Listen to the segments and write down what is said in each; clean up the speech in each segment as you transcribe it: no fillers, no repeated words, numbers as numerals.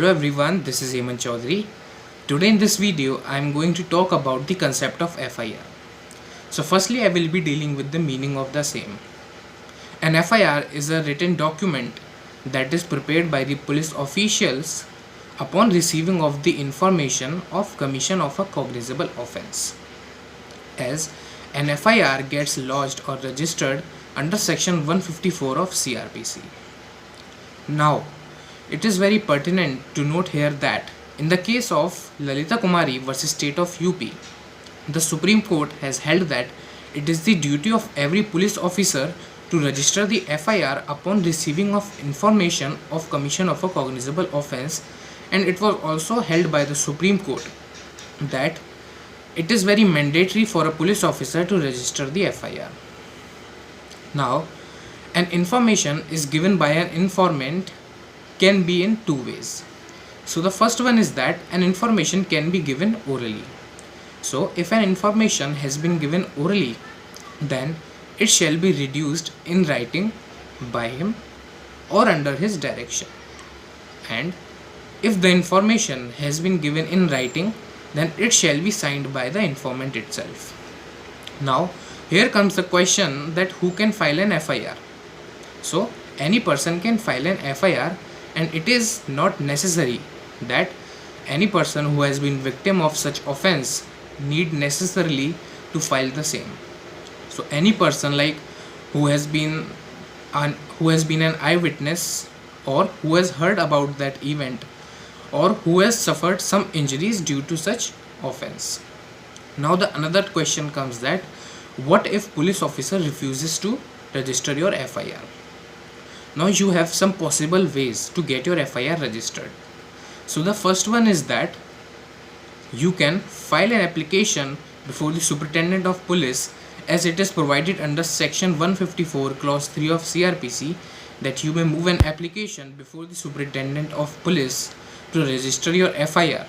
Hello everyone, this is Hemant Chaudhary. Today in this video, I am going to talk about the concept of FIR. So firstly, I will be dealing with the meaning of the same. An FIR is a written document that is prepared by the police officials upon receiving of the information of commission of a cognizable offence. As an FIR gets lodged or registered under section 154 of CRPC. Now, it is very pertinent to note here that in the case of Lalita Kumari versus State of UP, the Supreme Court has held that it is the duty of every police officer to register the FIR upon receiving of information of commission of a cognizable offence, and it was also held by the Supreme Court that it is very mandatory for a police officer to register the FIR. Now, an information is given by an informant can be in two ways. So the first one is that an information can be given orally. So if an information has been given orally, then it shall be reduced in writing by him or under his direction. And if the information has been given in writing, then it shall be signed by the informant itself. Now here comes the question that who can file an FIR. So any person can file an FIR, and it is not necessary that any person who has been victim of such offense need necessarily to file the same. So any person who has been an eyewitness, or who has heard about that event, or who has suffered some injuries due to such offense. Now the another question comes that what if police officer refuses to register your FIR? Now you have some possible ways to get your FIR registered. So the first one is that you can file an application before the Superintendent of Police, as it is provided under section 154 clause 3 of CRPC that you may move an application before the Superintendent of Police to register your FIR.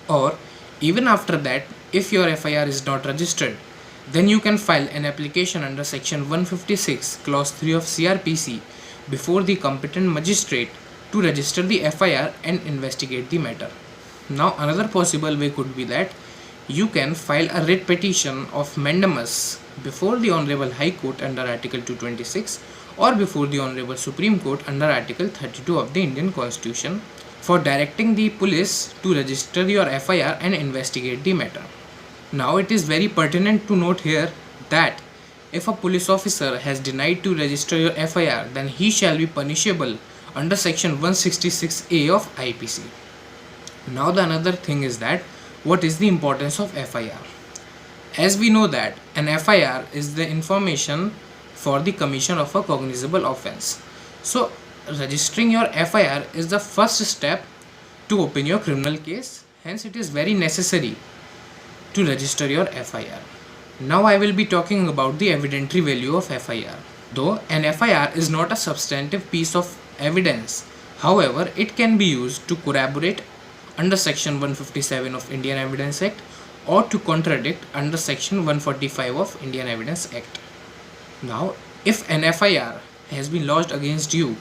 Or even after that, if your FIR is not registered, then you can file an application under section 156 clause 3 of CRPC before the competent magistrate to register the FIR and investigate the matter. Now another possible way could be that you can file a writ petition of mandamus before the Honorable High Court under Article 226 or before the Honorable Supreme Court under Article 32 of the Indian Constitution for directing the police to register your FIR and investigate the matter. Now it is very pertinent to note here that if a police officer has denied to register your FIR, then he shall be punishable under section 166A of IPC. Now the another thing is that what is the importance of FIR? As we know that an FIR is the information for the commission of a cognizable offence. So registering your FIR is the first step to open your criminal case. Hence it is very necessary to register your FIR. Now I will be talking about the evidentiary value of FIR. Though an FIR is not a substantive piece of evidence, however, it can be used to corroborate under section 157 of Indian Evidence Act or to contradict under section 145 of Indian Evidence Act. Now, if an FIR has been lodged against you,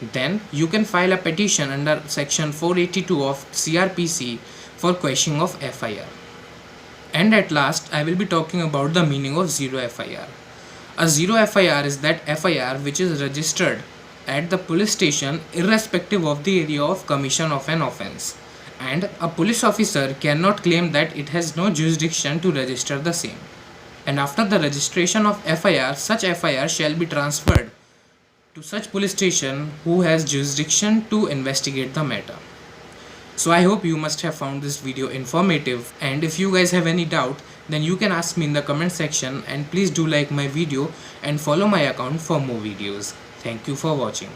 then you can file a petition under section 482 of CRPC for quashing of FIR. And at last, I will be talking about the meaning of zero FIR. A zero FIR is that FIR which is registered at the police station irrespective of the area of commission of an offence, and a police officer cannot claim that it has no jurisdiction to register the same. And after the registration of FIR, such FIR shall be transferred to such police station who has jurisdiction to investigate the matter. So I hope you must have found this video informative, and if you guys have any doubt, then you can ask me in the comment section, and please do like my video and follow my account for more videos. Thank you for watching.